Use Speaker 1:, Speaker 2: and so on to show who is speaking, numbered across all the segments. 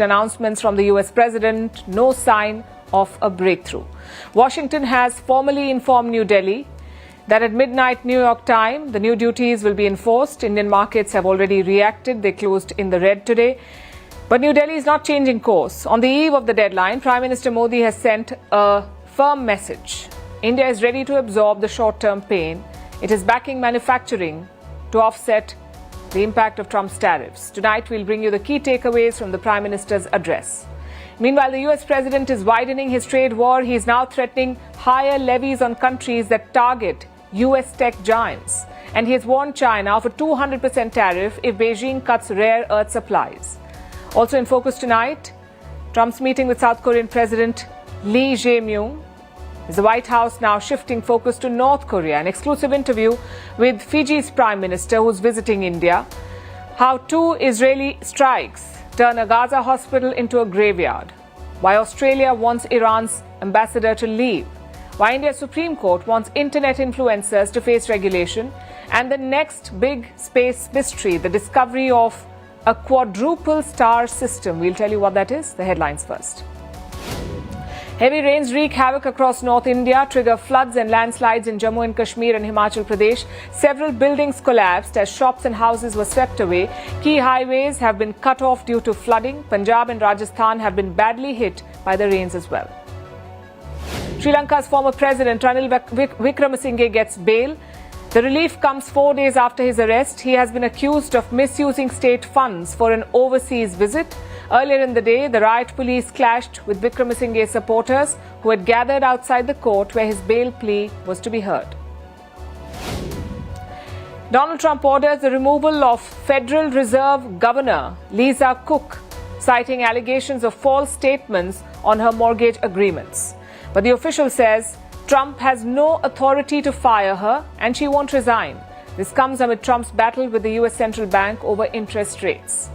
Speaker 1: Announcements from the US president, no sign of a breakthrough. Washington has formally informed New Delhi that at midnight New York time, the new duties will be enforced. Indian markets have already reacted. They closed in the red today. But New Delhi is not changing course. On the eve of the deadline, Prime Minister Modi has sent a firm message. India is ready to absorb the short-term pain. It is backing manufacturing to offset the impact of Trump's tariffs. Tonight, we'll bring you the key takeaways from the Prime Minister's address. Meanwhile, the US president is widening his trade war. He is now threatening higher levies on countries that target US tech giants. And he has warned China of a 200% tariff if Beijing cuts rare earth supplies. Also in focus tonight, Trump's meeting with South Korean President Lee Jae-myung. Is the White House now shifting focus to North Korea? An exclusive interview with Fiji's Prime Minister, who's visiting India. How 2 Israeli strikes turn a Gaza hospital into a graveyard. Why Australia wants Iran's ambassador to leave. Why India's Supreme Court wants internet influencers to face regulation. And the next big space mystery, the discovery of a quadruple star system. We'll tell you what that is. The headlines first. Heavy rains wreak havoc across North India, trigger floods and landslides in Jammu and Kashmir and Himachal Pradesh. Several buildings collapsed as shops and houses were swept away. Key highways have been cut off due to flooding. Punjab and Rajasthan have been badly hit by the rains as well. Sri Lanka's former president Ranil Wickremesinghe gets bail. The relief comes 4 days after his arrest. He has been accused of misusing state funds for an overseas visit. Earlier in the day, the riot police clashed with Wickremesinghe's supporters who had gathered outside the court where his bail plea was to be heard. Donald Trump orders the removal of Federal Reserve Governor Lisa Cook, citing allegations of false statements on her mortgage agreements. But the official says Trump has no authority to fire her and she won't resign. This comes amid Trump's battle with the US Central Bank over interest rates.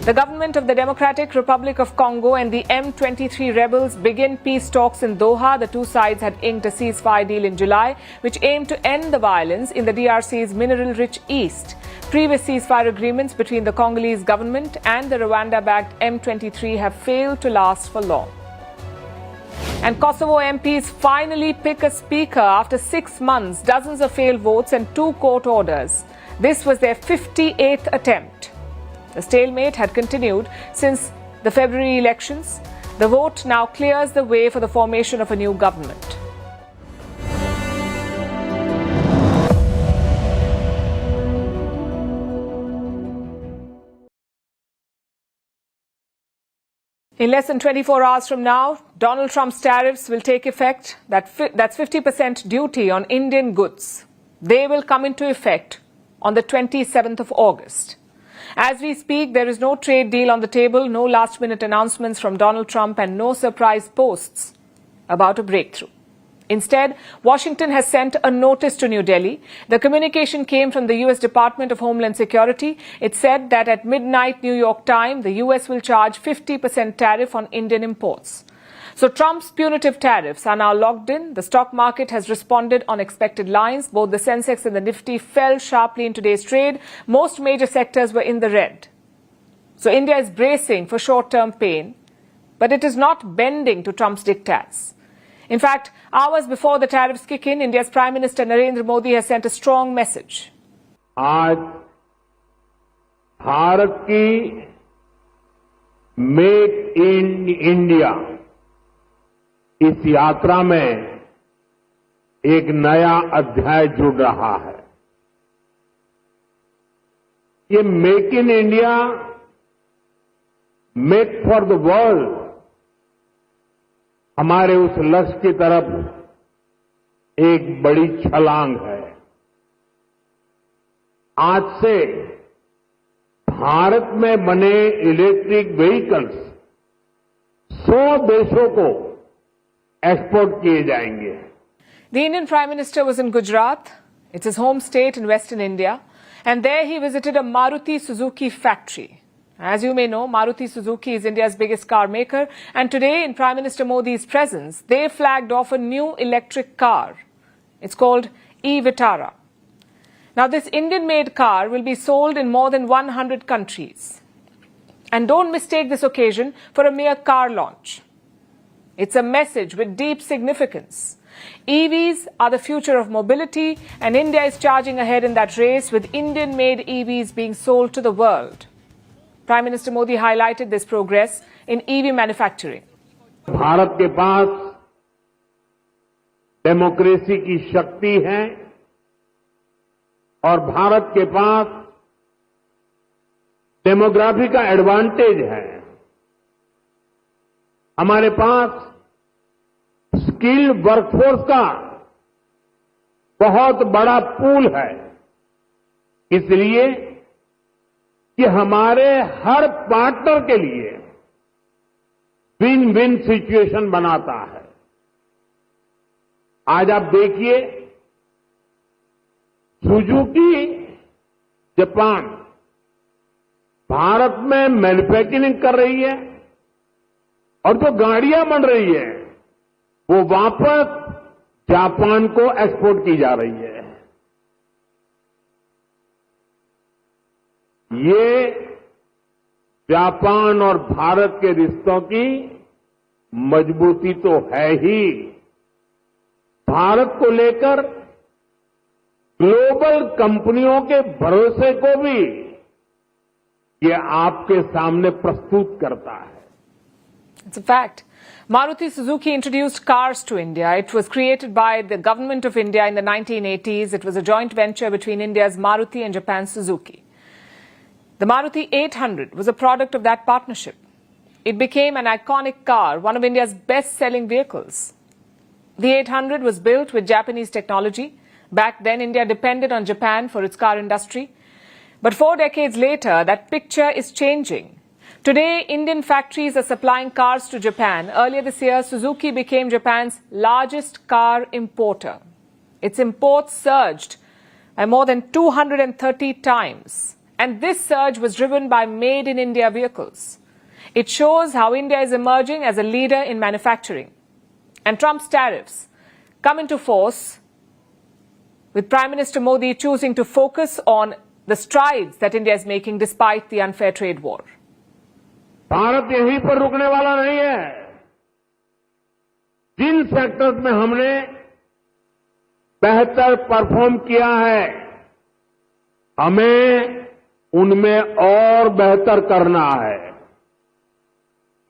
Speaker 1: The government of the Democratic Republic of Congo and the M23 rebels begin peace talks in Doha. The two sides had inked a ceasefire deal in July, which aimed to end the violence in the DRC's mineral-rich east. Previous ceasefire agreements between the Congolese government and the Rwanda-backed M23 have failed to last for long. And Kosovo MPs finally pick a speaker after 6 months, dozens of failed votes and 2 court orders. This was their 58th attempt. The stalemate had continued since the February elections. The vote now clears the way for the formation of a new government. In less than 24 hours from now, Donald Trump's tariffs will take effect. That's 50% duty on Indian goods. They will come into effect on the 27th of August. As we speak, there is no trade deal on the table, no last-minute announcements from Donald Trump, and no surprise posts about a breakthrough. Instead, Washington has sent a notice to New Delhi. The communication came from the U.S. Department of Homeland Security. It said that at midnight New York time, the U.S. will charge 50% tariff on Indian imports. So Trump's punitive tariffs are now locked in. The stock market has responded on expected lines. Both the Sensex and the Nifty fell sharply in today's trade. Most major sectors were in the red. So India is bracing for short-term pain, but it is not bending to Trump's diktats. In fact, hours before the tariffs kick in, India's Prime Minister Narendra Modi has sent a strong message.
Speaker 2: आज भारत की make in India इस यात्रा में एक नया अध्याय जुड़ रहा है। ये make in India, make for the world हमारे उस लक्ष्य की तरफ एक बड़ी छलांग है। आज से भारत में बने इलेक्ट्रिक व्हीकल्स 100 देशों को एक्सपोर्ट किए जाएंगे।
Speaker 1: The Indian Prime Minister was in Gujarat. It's his home state in western India. And there he visited a Maruti Suzuki factory. As you may know, Maruti Suzuki is India's biggest car maker. And today, in Prime Minister Modi's presence, they flagged off a new electric car. It's called e-Vitara. Now, this Indian-made car will be sold in more than 100 countries. And don't mistake this occasion for a mere car launch. It's a message with deep significance. EVs are the future of mobility, and India is charging ahead in that race with Indian-made EVs being sold to the world. Prime Minister Modi highlighted this progress in EV manufacturing.
Speaker 2: Bharat के पास democracy की शक्ति है और भारत के पास demography का advantage है। हमारे पास skilled workforce का बहुत बड़ा पूल है, इसलिए कि हमारे हर पार्टनर के लिए विन विन सिचुएशन बनाता है। आज आप देखिए, सुजुकी जापान भारत में मैन्युफैक्चरिंग कर रही है और जो गाड़ियां बन रही है वो वापस जापान को एक्सपोर्ट की जा रही है। ये जापान और भारत के रिश्तों की मजबूती तो है ही, भारत को लेकर ग्लोबल कंपनियों के भरोसे को भी ये आपके सामने प्रस्तुत करता है।
Speaker 1: It's a fact. Maruti Suzuki introduced cars to India. It was created by the government of India in the 1980s. It was a joint venture between India's Maruti and Japan's Suzuki. The Maruti 800 was a product of that partnership. It became an iconic car, one of India's best-selling vehicles. The 800 was built with Japanese technology. Back then, India depended on Japan for its car industry. But 4 decades later, that picture is changing. Today, Indian factories are supplying cars to Japan. Earlier this year, Suzuki became Japan's largest car importer. Its imports surged by more than 230 times. And this surge was driven by made-in-India vehicles. It shows how India is emerging as a leader in manufacturing. And Trump's tariffs come into force with Prime Minister Modi choosing to focus on the strides that India is making despite the unfair trade war.
Speaker 2: Bharat यहीं पर रुकने वाला नहीं है। जिन sectors में हमने बेहतर perform किया है, हमें उनमें और बेहतर करना है।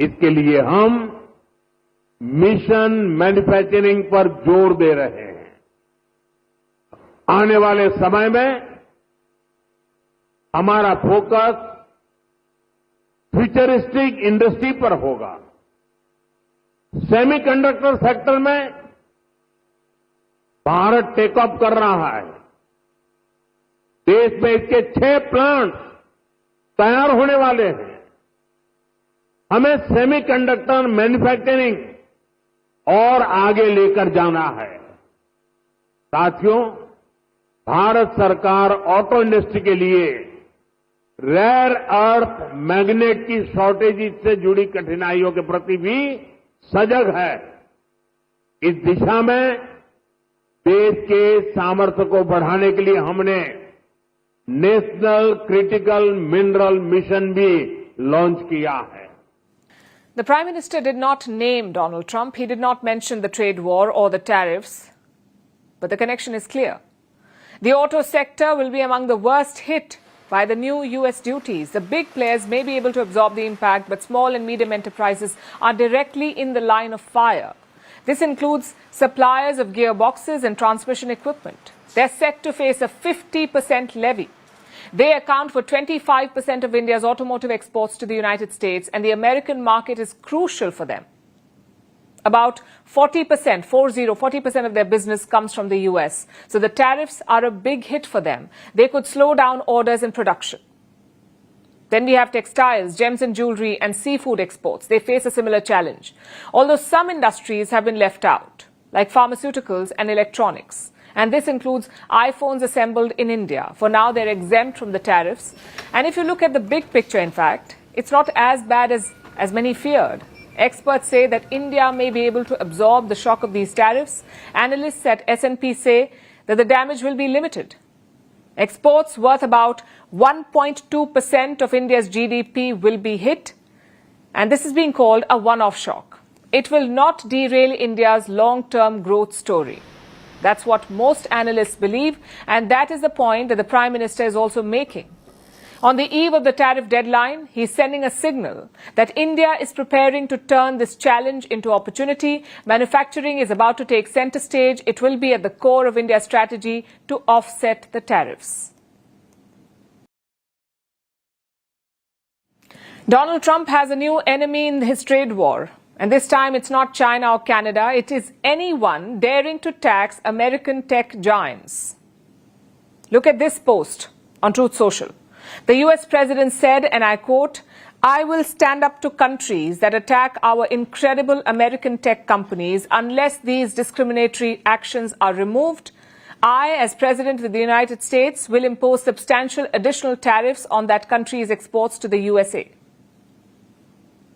Speaker 2: इसके लिए हम मिशन मैन्युफैक्चरिंग पर जोर दे रहे हैं। आने वाले समय में हमारा फोकस फ्यूचरिस्टिक इंडस्ट्री पर होगा। सेमीकंडक्टर सेक्टर में भारत टेक ऑफ कर रहा है। देश में इसके 6 प्लांट्स तैयार होने वाले हैं। हमें सेमीकंडक्टर मैन्युफैक्चरिंग और आगे लेकर जाना है। साथियों, भारत सरकार ऑटो इंडस्ट्री के लिए रेयर अर्थ मैग्नेट की शॉर्टेज से जुड़ी कठिनाइयों के प्रति भी सजग है। इस दिशा में देश के सामर्थ्य को बढ़ाने के लिए हमने नेशनल क्रिटिकल मिनरल मिशन भी लॉन्च किया है।
Speaker 1: The Prime Minister did not name Donald Trump. He did not mention the trade war or the tariffs. But the connection is clear. The auto sector will be among the worst hit by the new US duties. The big players may be able to absorb the impact, but small and medium enterprises are directly in the line of fire. This includes suppliers of gearboxes and transmission equipment. They're set to face a 50% levy. They account for 25% of India's automotive exports to the United States, and the American market is crucial for them. About 40% of their business comes from the US. So the tariffs are a big hit for them. They could slow down orders and production. Then we have textiles, gems and jewelry, and seafood exports. They face a similar challenge. Although some industries have been left out, like pharmaceuticals and electronics. And this includes iPhones assembled in India. For now, they're exempt from the tariffs. And if you look at the big picture, in fact, it's not as bad as many feared. Experts say that India may be able to absorb the shock of these tariffs. Analysts at S&P say that the damage will be limited. Exports worth about 1.2% of India's GDP will be hit, and this is being called a one-off shock. It will not derail India's long-term growth story. That's what most analysts believe, and that is the point that the Prime Minister is also making. On the eve of the tariff deadline, he is sending a signal that India is preparing to turn this challenge into opportunity. Manufacturing is about to take center stage. It will be at the core of India's strategy to offset the tariffs. Donald Trump has a new enemy in his trade war. And this time it's not China or Canada. It is anyone daring to tax American tech giants. Look at this post on Truth Social. The US president said, and I quote, "I will stand up to countries that attack our incredible American tech companies unless these discriminatory actions are removed. I, as President of the United States, will impose substantial additional tariffs on that country's exports to the USA."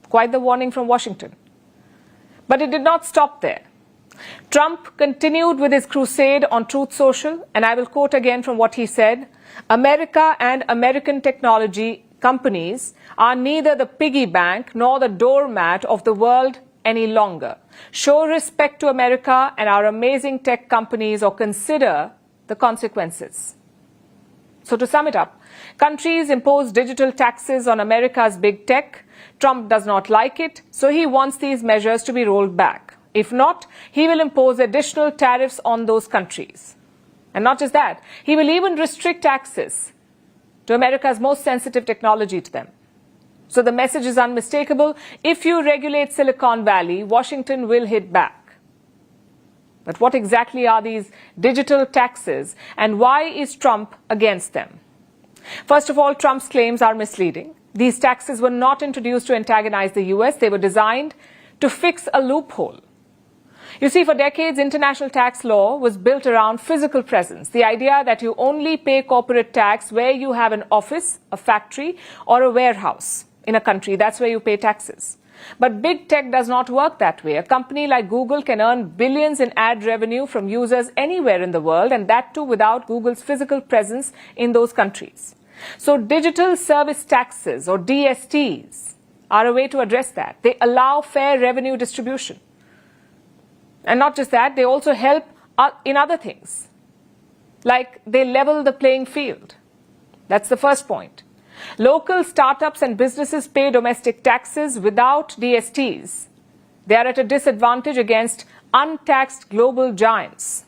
Speaker 1: Quite the warning from Washington. But it did not stop there. Trump continued with his crusade on Truth Social, and I will quote again from what he said. "America and American technology companies are neither the piggy bank nor the doormat of the world any longer. Show respect to America and our amazing tech companies, or consider the consequences." So to sum it up, countries impose digital taxes on America's big tech. Trump does not like it, so he wants these measures to be rolled back. If not, he will impose additional tariffs on those countries. And not just that, he will even restrict access to America's most sensitive technology to them. So the message is unmistakable. If you regulate Silicon Valley, Washington will hit back. But what exactly are these digital taxes, and why is Trump against them? First of all, Trump's claims are misleading. These taxes were not introduced to antagonize the US. They were designed to fix a loophole. You see, for decades, international tax law was built around physical presence, the idea that you only pay corporate tax where you have an office, a factory, or a warehouse in a country. That's where you pay taxes. But big tech does not work that way. A company like Google can earn billions in ad revenue from users anywhere in the world, and that too without Google's physical presence in those countries. So digital service taxes, or DSTs, are a way to address that. They allow fair revenue distribution. And not just that, they also help in other things, like they level the playing field. That's the first point. Local startups and businesses pay domestic taxes without DSTs. They are at a disadvantage against untaxed global giants.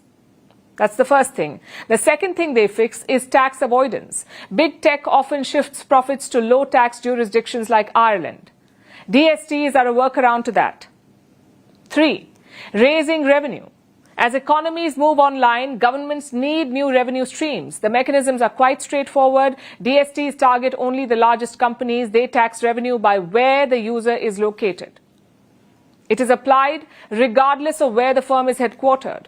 Speaker 1: That's the first thing. The second thing they fix is tax avoidance. Big tech often shifts profits to low-tax jurisdictions like Ireland. DSTs are a workaround to that. 3. Raising revenue. As economies move online, governments need new revenue streams. The mechanisms are quite straightforward. DSTs target only the largest companies. They tax revenue by where the user is located. It is applied regardless of where the firm is headquartered.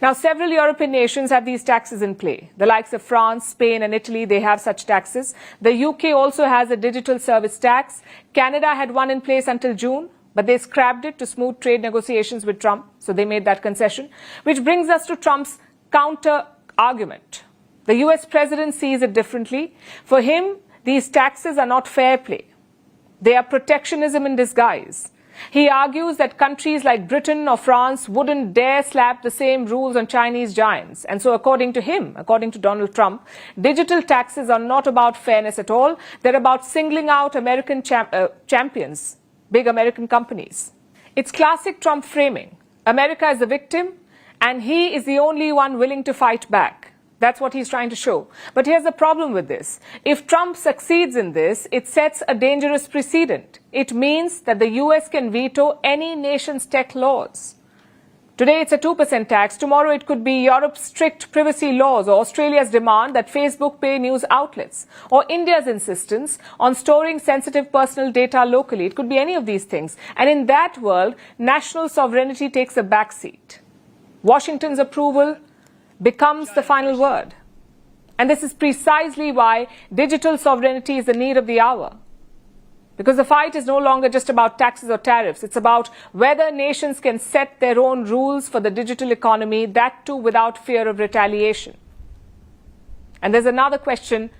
Speaker 1: Now, several European nations have these taxes in play. The likes of France, Spain, and Italy, they have such taxes. The UK also has a digital service tax. Canada had one in place until June, but they scrapped it to smooth trade negotiations with Trump, so they made that concession. Which brings us to Trump's counter-argument. The US president sees it differently. For him, these taxes are not fair play. They are protectionism in disguise. He argues that countries like Britain or France wouldn't dare slap the same rules on Chinese giants. And so according to him, according to Donald Trump, digital taxes are not about fairness at all. They're about singling out American champions, big American companies. It's classic Trump framing. America is the victim, and he is the only one willing to fight back. That's what he's trying to show. But here's the problem with this. If Trump succeeds in this, it sets a dangerous precedent. It means that the US can veto any nation's tech laws. Today it's a 2% tax. Tomorrow it could be Europe's strict privacy laws, or Australia's demand that Facebook pay news outlets, or India's insistence on storing sensitive personal data locally. It could be any of these things. And in that world, national sovereignty takes a backseat. Washington's approval becomes the final word. And this is precisely why digital sovereignty is the need of the hour. Because the fight is no longer just about taxes or tariffs. It's about whether nations can set their own rules for the digital economy, that too without fear of retaliation. And there's another question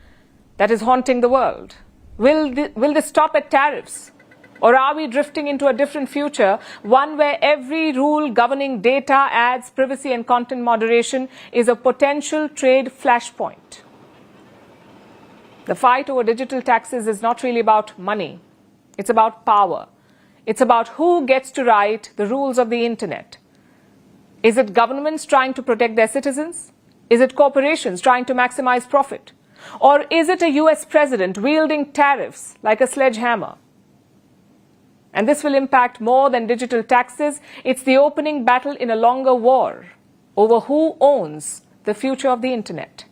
Speaker 1: that is haunting the world. Will this stop at tariffs? Or are we drifting into a different future, one where every rule governing data, ads, privacy and content moderation is a potential trade flashpoint? The fight over digital taxes is not really about money. It's about power. It's about who gets to write the rules of the internet. Is it governments trying to protect their citizens? Is it corporations trying to maximize profit? Or is it a US president wielding tariffs like a sledgehammer? And this will impact more than digital taxes. It's the opening battle in a longer war over who owns the future of the internet.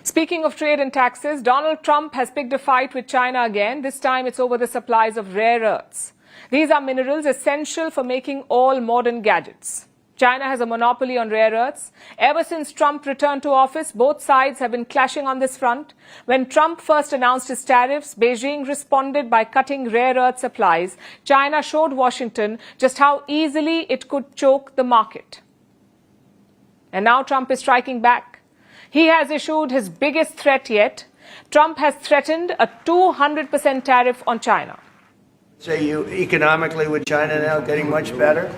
Speaker 1: Speaking of trade and taxes, Donald Trump has picked a fight with China again. This time it's over the supplies of rare earths. These are minerals essential for making all modern gadgets. China has a monopoly on rare earths. Ever since Trump returned to office, both sides have been clashing on this front. When Trump first announced his tariffs, Beijing responded by cutting rare earth supplies. China showed Washington just how easily it could choke the market. And now Trump is striking back. He has issued his biggest threat yet. Trump has threatened a 200% tariff on China.
Speaker 3: Say you economically with China now getting much better.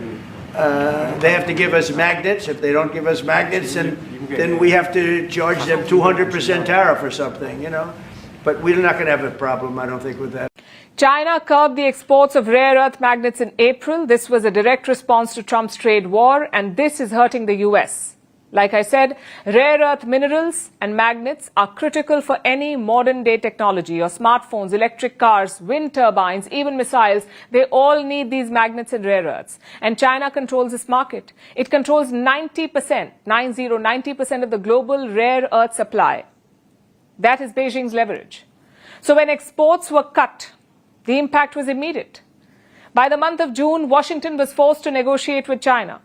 Speaker 3: They have to give us magnets. If they don't give us magnets, then we have to charge them 200% tariff or something, you know. But we're not going to have a problem, I don't think, with that.
Speaker 1: China curbed the exports of rare earth magnets in April. This was a direct response to Trump's trade war, and this is hurting the US. Like I said, rare earth minerals and magnets are critical for any modern day technology. Your smartphones, electric cars, wind turbines, even missiles, they all need these magnets and rare earths. And China controls this market. It controls 90% of the global rare earth supply. That is Beijing's leverage. So when exports were cut, the impact was immediate. By the month of June, Washington was forced to negotiate with China.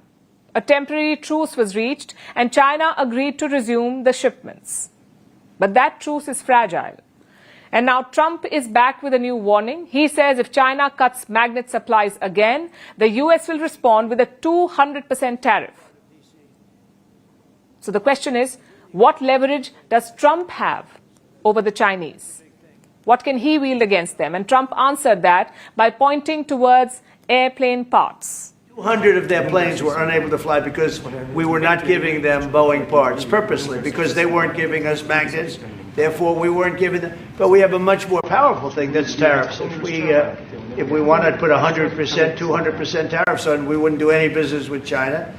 Speaker 1: A temporary truce was reached and China agreed to resume the shipments. But that truce is fragile. And now Trump is back with a new warning. He says if China cuts magnet supplies again, the US will respond with a 200% tariff. So the question is, what leverage does Trump have over the Chinese? What can he wield against them? And Trump answered that by pointing towards airplane parts.
Speaker 3: 200 of their planes were unable to fly because we were not giving them Boeing parts purposely, because they weren't giving us magnets. Therefore, we weren't giving them. But we have a much more powerful thing that's tariffs. If we wanted to put 100%, 200% tariffs on, we wouldn't do any business with China.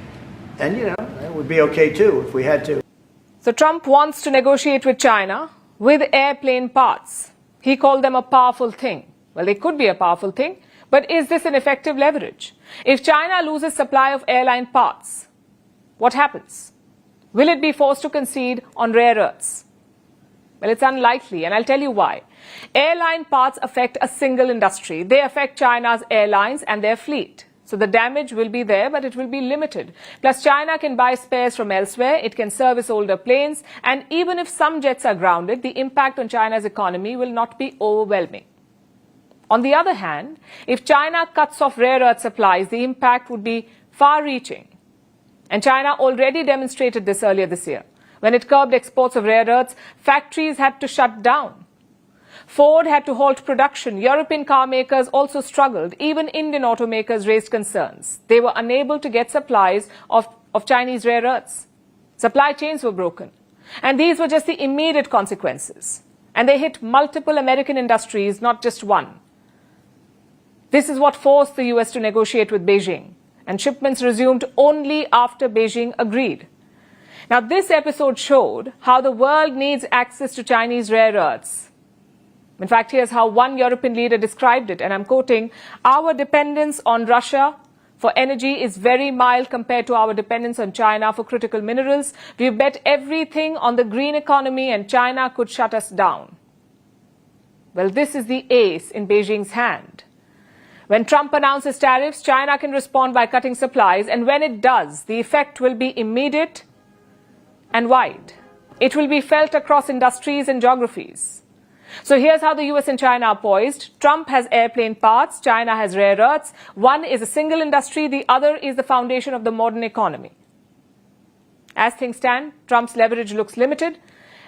Speaker 3: And, you know, it would be okay, too, if we had to.
Speaker 1: So Trump wants to negotiate with China with airplane parts. He called them a powerful thing. Well, they could be a powerful thing. But is this an effective leverage? If China loses supply of airline parts, what happens? Will it be forced to concede on rare earths? Well, it's unlikely, and I'll tell you why. Airline parts affect a single industry. They affect China's airlines and their fleet. So the damage will be there, but it will be limited. Plus, China can buy spares from elsewhere. It can service older planes. And even if some jets are grounded, the impact on China's economy will not be overwhelming. On the other hand, if China cuts off rare earth supplies, the impact would be far-reaching. And China already demonstrated this earlier this year. When it curbed exports of rare earths, factories had to shut down. Ford had to halt production. European car makers also struggled. Even Indian automakers raised concerns. They were unable to get supplies of Chinese rare earths. Supply chains were broken. And these were just the immediate consequences. And they hit multiple American industries, not just one. This is what forced the US to negotiate with Beijing, and shipments resumed only after Beijing agreed. Now, this episode showed how the world needs access to Chinese rare earths. In fact, here's how one European leader described it, and I'm quoting, "Our dependence on Russia for energy is very mild compared to our dependence on China for critical minerals. We bet everything on the green economy and China could shut us down." Well, this is the ace in Beijing's hand. When Trump announces tariffs, China can respond by cutting supplies, and when it does, the effect will be immediate and wide. It will be felt across industries and geographies. So here's how the US and China are poised. Trump has airplane parts, China has rare earths. One is a single industry, the other is the foundation of the modern economy. As things stand, Trump's leverage looks limited.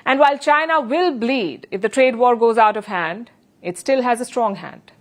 Speaker 1: And while China will bleed if the trade war goes out of hand, it still has a strong hand.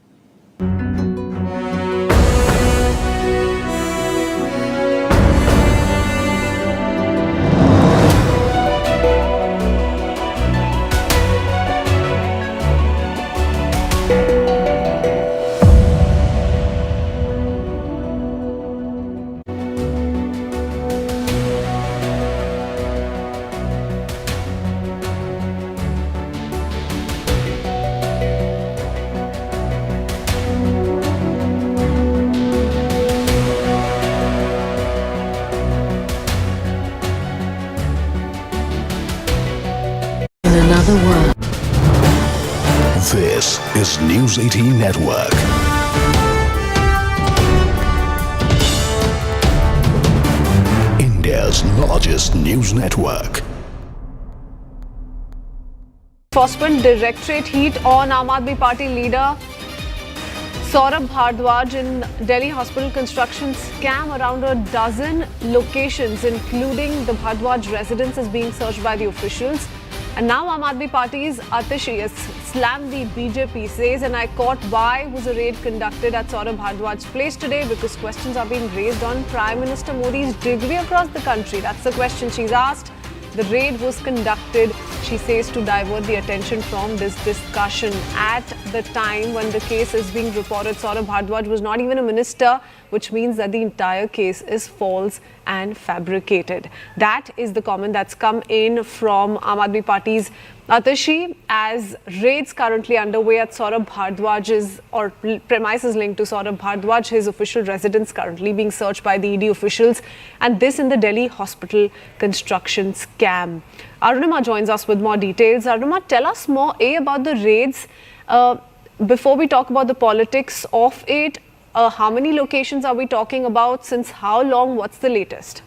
Speaker 4: Another world.
Speaker 5: This is News 18 Network. India's largest news network.
Speaker 6: Enforcement Directorate heat on Aam Aadmi Party leader Saurabh Bhardwaj in Delhi hospital construction scam. Around a dozen locations, including the Bhardwaj residence, is being searched by the officials. And now Aam Aadmi Party's Atishi has slammed the BJP, says, and I quote, why was a raid conducted at Saurabh Bhardwaj's place today? Because questions are being raised on Prime Minister Modi's degree across the country. That's the question she's asked. The raid was conducted, she says, to divert the attention from this discussion. At the time when the case is being reported, Saurabh Bhardwaj was not even a minister, which means that the entire case is false and fabricated. That is the comment that's come in from Aam Aadmi Party's Atishi, as raids currently underway at Saurabh Bhardwaj's, or premises linked to Saurabh Bhardwaj, his official residence, currently being searched by the ED officials, and this in the Delhi hospital construction scam. Arunima joins us with more details. Arunima, tell us more about the raids. Before we talk about the politics of it, how many locations are we talking about? Since how long? What's the latest?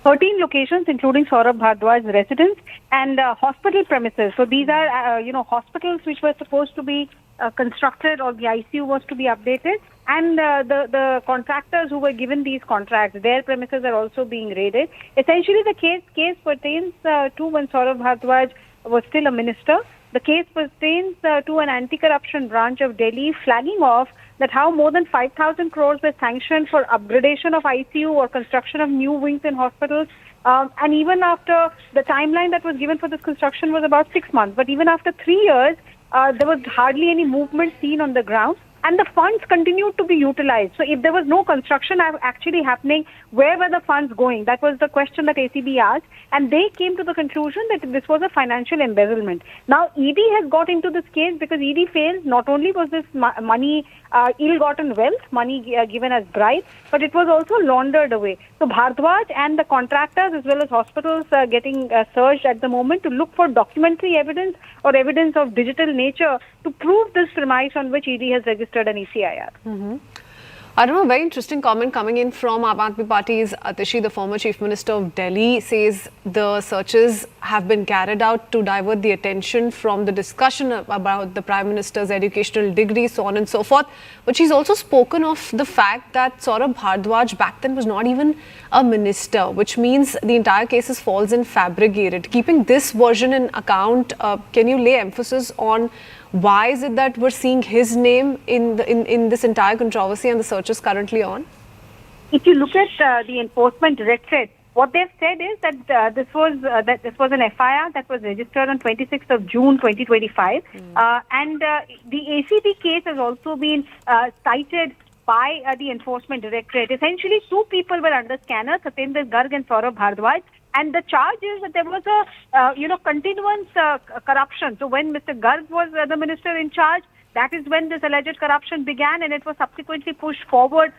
Speaker 7: 13 locations, including Saurabh Bhardwaj's residence and hospital premises. So these are, hospitals which were supposed to be constructed, or the ICU was to be updated. And the contractors who were given these contracts, their premises are also being raided. Essentially, the case pertains to when Saurabh Bhardwaj was still a minister. The case pertains to an anti-corruption branch of Delhi flagging off that how more than 5,000 crores were sanctioned for upgradation of ICU or construction of new wings in hospitals. And even after the timeline that was given for this construction was about 6 months. But even after 3 years, there was hardly any movement seen on the ground. And the funds continued to be utilized. So if there was no construction actually happening, where were the funds going? That was the question that ACB asked. And they came to the conclusion that this was a financial embezzlement. Now, ED has got into this case because ED fails. Not only was this money ill-gotten wealth, money given as bribe, but it was also laundered away. So Bhardwaj and the contractors as well as hospitals are getting searched at the moment to look for documentary evidence or evidence of digital nature to prove this premise on which ED has registered an ECIR.
Speaker 6: I don't know, very interesting comment coming in from Aam Aadmi Party's Atishi, the former Chief Minister of Delhi, says the searches have been carried out to divert the attention from the discussion about the Prime Minister's educational degree, so on and so forth. But she's also spoken of the fact that Saurabh Bhardwaj back then was not even a minister, which means the entire case is false and fabricated. Keeping this version in account, can you lay emphasis on why is it that we're seeing his name in this entire controversy and the searches currently on?
Speaker 7: If you look at the Enforcement Directorate, what they've said is that this was an FIR that was registered on 26th of June 2025, and the ACB case has also been cited by the Enforcement Directorate. Essentially, two people were under scanner, Satyendra Garg and Saurabh Bhardwaj. And the charge is that there was a continuance corruption. So when Mr. Garg was the minister in charge, that is when this alleged corruption began, and it was subsequently pushed forward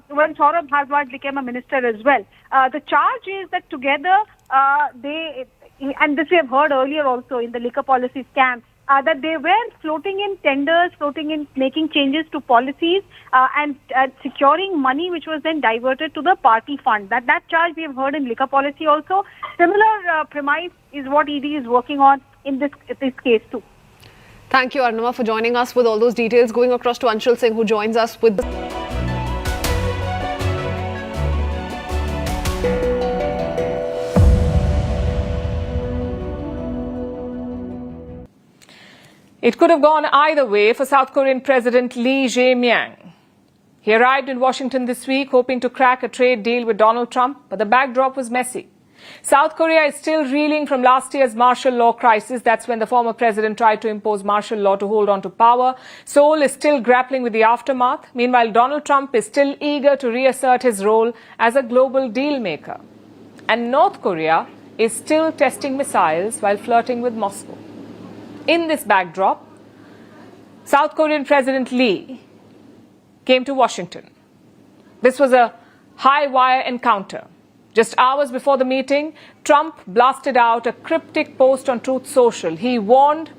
Speaker 7: when Saurabh Bhardwaj became a minister as well. The charge is that together they, and this we have heard earlier also in the liquor policy scam, that they were floating in tenders, floating in making changes to policies and securing money which was then diverted to the party fund. That charge we have heard in liquor policy also. Similar premise is what ED is working on in this case too.
Speaker 6: Thank you, Arnava, for joining us with all those details. Going across to Anshul Singh, who joins us with
Speaker 1: It could have gone either way for South Korean President Lee Jae-myung. He arrived in Washington this week hoping to crack a trade deal with Donald Trump, but the backdrop was messy. South Korea is still reeling from last year's martial law crisis. That's when the former president tried to impose martial law to hold on to power. Seoul is still grappling with the aftermath. Meanwhile, Donald Trump is still eager to reassert his role as a global deal maker. And North Korea is still testing missiles while flirting with Moscow. In this backdrop, South Korean President Lee came to Washington. This was a high-wire encounter. Just hours before the meeting, Trump blasted out a cryptic post on Truth Social. He warned,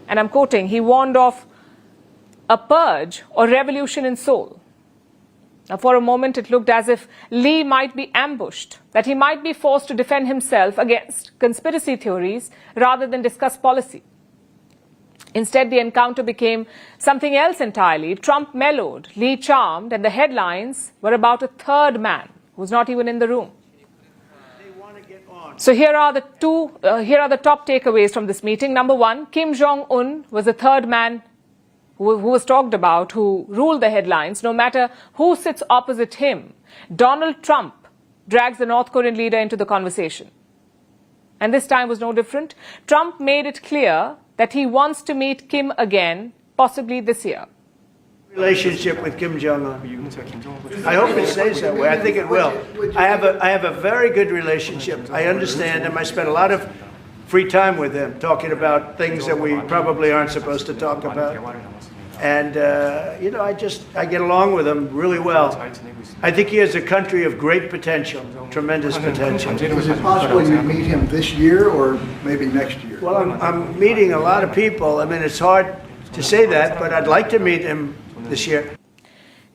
Speaker 1: and I'm quoting, he warned of a purge or revolution in Seoul. Now, for a moment, it looked as if Lee might be ambushed, that he might be forced to defend himself against conspiracy theories rather than discuss policy. Instead, the encounter became something else entirely. Trump mellowed, Lee charmed, and the headlines were about a third man who was not even in the room. So here are the top takeaways from this meeting. Number one, Kim Jong-un was the third man who was talked about, who ruled the headlines. No matter who sits opposite him, Donald Trump drags the North Korean leader into the conversation. And this time was no different. Trump made it clear that he wants to meet Kim again, possibly this year.
Speaker 3: Relationship with Kim Jong-un. I hope it stays that way. I think it will. I have a very good relationship. I understand him. I spent a lot of free time with him talking about things that we probably aren't supposed to talk about. And, I get along with him really well. I think he has a country of great potential, tremendous potential.
Speaker 4: Is it possible you meet him this year or maybe next year?
Speaker 3: Well, I'm meeting a lot of people. I mean, it's hard to say that, but I'd like to meet him this year.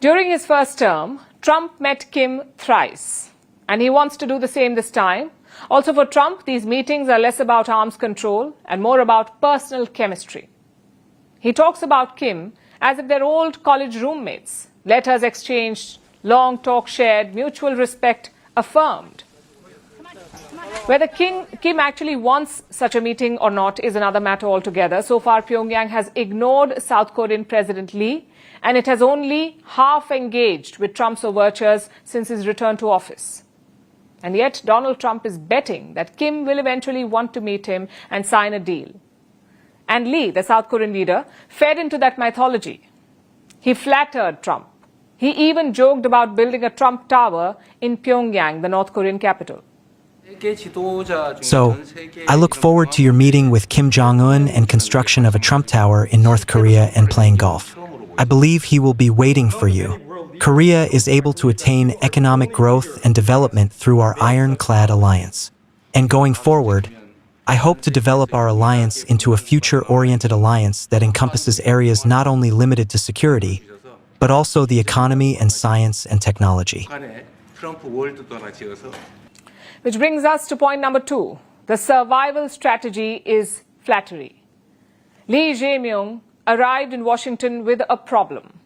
Speaker 1: During his first term, Trump met Kim thrice, and he wants to do the same this time. Also for Trump, these meetings are less about arms control and more about personal chemistry. He talks about Kim as if they're old college roommates, letters exchanged, long talk shared, mutual respect affirmed. Whether Kim actually wants such a meeting or not is another matter altogether. So far, Pyongyang has ignored South Korean President Lee, and it has only half engaged with Trump's overtures since his return to office. And yet, Donald Trump is betting that Kim will eventually want to meet him and sign a deal. And Lee, the South Korean leader, fed into that mythology. He flattered Trump. He even joked about building a Trump Tower in Pyongyang, the North Korean capital.
Speaker 8: So, I look forward to your meeting with Kim Jong-un and construction of a Trump Tower in North Korea and playing golf. I believe he will be waiting for you. Korea is able to attain economic growth and development through our ironclad alliance. And going forward, I hope to develop our alliance into a future-oriented alliance that encompasses areas not only limited to security, but also the economy and science and technology.
Speaker 1: Which brings us to point number two. The survival strategy is flattery. Lee Jae-myung arrived in Washington with a problem.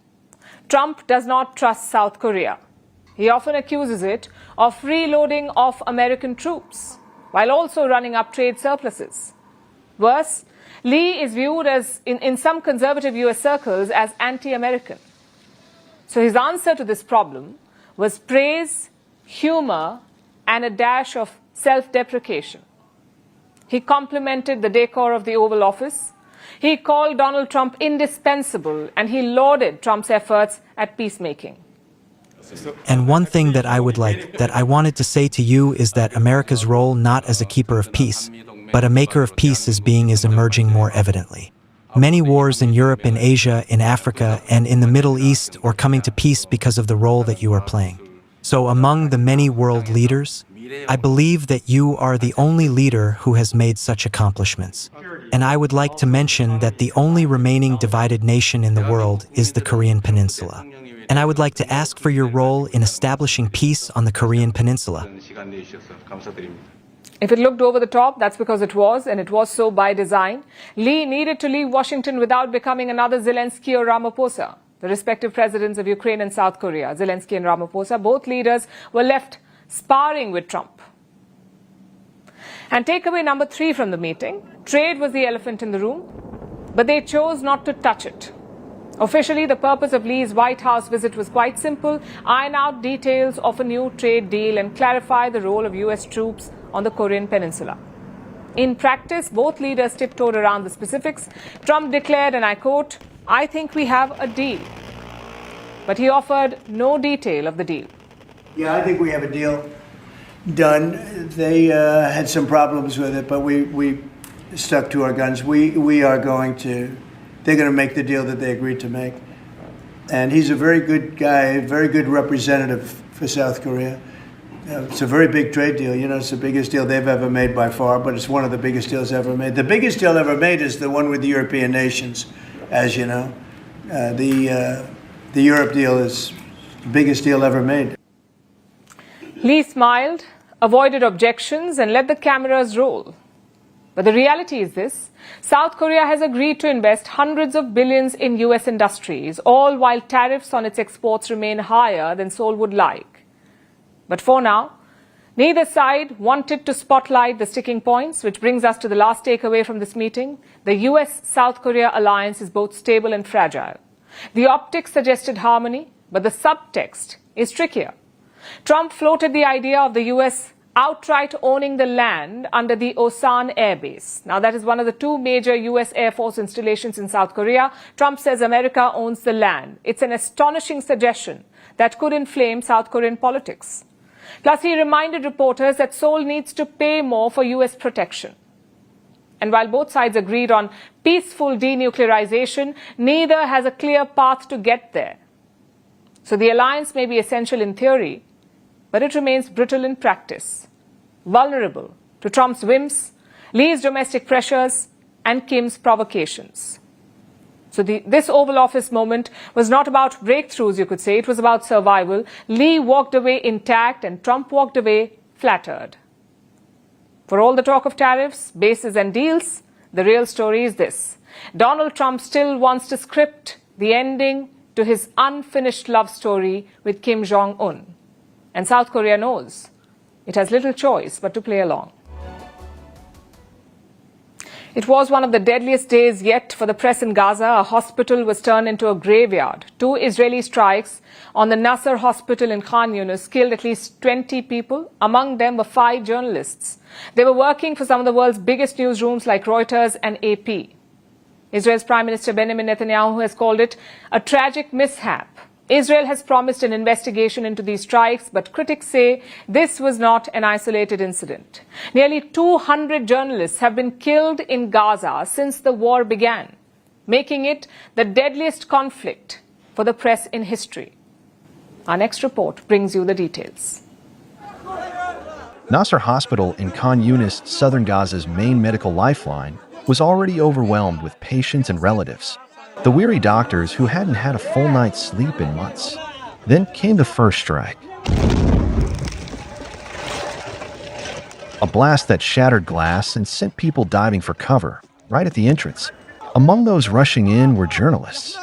Speaker 1: Trump does not trust South Korea. He often accuses it of freeloading of American troops, while also running up trade surpluses. Worse, Lee is viewed as, in some conservative US circles, as anti-American. So his answer to this problem was praise, humor, and a dash of self-deprecation. He complimented the decor of the Oval Office. He called Donald Trump indispensable, and he lauded Trump's efforts at peacemaking.
Speaker 8: And one thing that I wanted to say to you is that America's role not as a keeper of peace, but a maker of peace is emerging more evidently. Many wars in Europe, in Asia, in Africa, and in the Middle East are coming to peace because of the role that you are playing. So among the many world leaders, I believe that you are the only leader who has made such accomplishments. And I would like to mention that the only remaining divided nation in the world is the Korean Peninsula. And I would like to ask for your role in establishing peace on the Korean Peninsula.
Speaker 1: If it looked over the top, that's because it was, and it was so by design. Lee needed to leave Washington without becoming another Zelensky or Ramaphosa, the respective presidents of Ukraine and South Korea. Zelensky and Ramaphosa, both leaders were left sparring with Trump. And takeaway number three from the meeting, trade was the elephant in the room. but they chose not to touch it. Officially, the purpose of Lee's White House visit was quite simple: iron out details of a new trade deal and clarify the role of US troops on the Korean peninsula. In practice, both leaders tiptoed around the specifics. Trump declared, and I quote, "I think we have a deal." But he offered no detail of the deal.
Speaker 3: Yeah, I think we have a deal done. They had some problems with it, but we stuck to our guns. We are going to, they're going to make the deal that they agreed to make. And he's a very good guy, a very good representative for South Korea. It's a very big trade deal. You know, it's the biggest deal they've ever made by far, but it's one of the biggest deals ever made. The biggest deal ever made is the one with the European nations, as you know. The Europe deal is the biggest deal ever made.
Speaker 1: Lee smiled, avoided objections, and let the cameras roll. But the reality is this: South Korea has agreed to invest hundreds of billions in US industries, all while tariffs on its exports remain higher than Seoul would like. But for now, neither side wanted to spotlight the sticking points, which brings us to the last takeaway from this meeting. The US-South Korea alliance is both stable and fragile. The optics suggested harmony, but the subtext is trickier. Trump floated the idea of the US outright owning the land under the Osan Air Base. Now, that is one of the two major US Air Force installations in South Korea. Trump says America owns the land. It's an astonishing suggestion that could inflame South Korean politics. Plus, he reminded reporters that Seoul needs to pay more for US protection. And while both sides agreed on peaceful denuclearization, neither has a clear path to get there. So the alliance may be essential in theory, but it remains brittle in practice, vulnerable to Trump's whims, Lee's domestic pressures, and Kim's provocations. So this Oval Office moment was not about breakthroughs, you could say. It was about survival. Lee walked away intact and Trump walked away flattered. For all the talk of tariffs, bases and deals, the real story is this: Donald Trump still wants to script the ending to his unfinished love story with Kim Jong-un. And South Korea knows it has little choice but to play along. It was one of the deadliest days yet for the press in Gaza. A hospital was turned into a graveyard. 2 Israeli strikes on the Nasser hospital in Khan Yunis killed at least 20 people. Among them were 5 journalists. They were working for some of the world's biggest newsrooms like Reuters and AP. Israel's Prime Minister Benjamin Netanyahu has called it a tragic mishap. Israel has promised an investigation into these strikes, but critics say this was not an isolated incident. Nearly 200 journalists have been killed in Gaza since the war began, making it the deadliest conflict for the press in history. Our next report brings you the details.
Speaker 9: Nasser Hospital in Khan Yunis, southern Gaza's main medical lifeline, was already overwhelmed with patients and relatives. The weary doctors who hadn't had a full night's sleep in months. Then came the first strike. A blast that shattered glass and sent people diving for cover right at the entrance. Among those rushing in were journalists.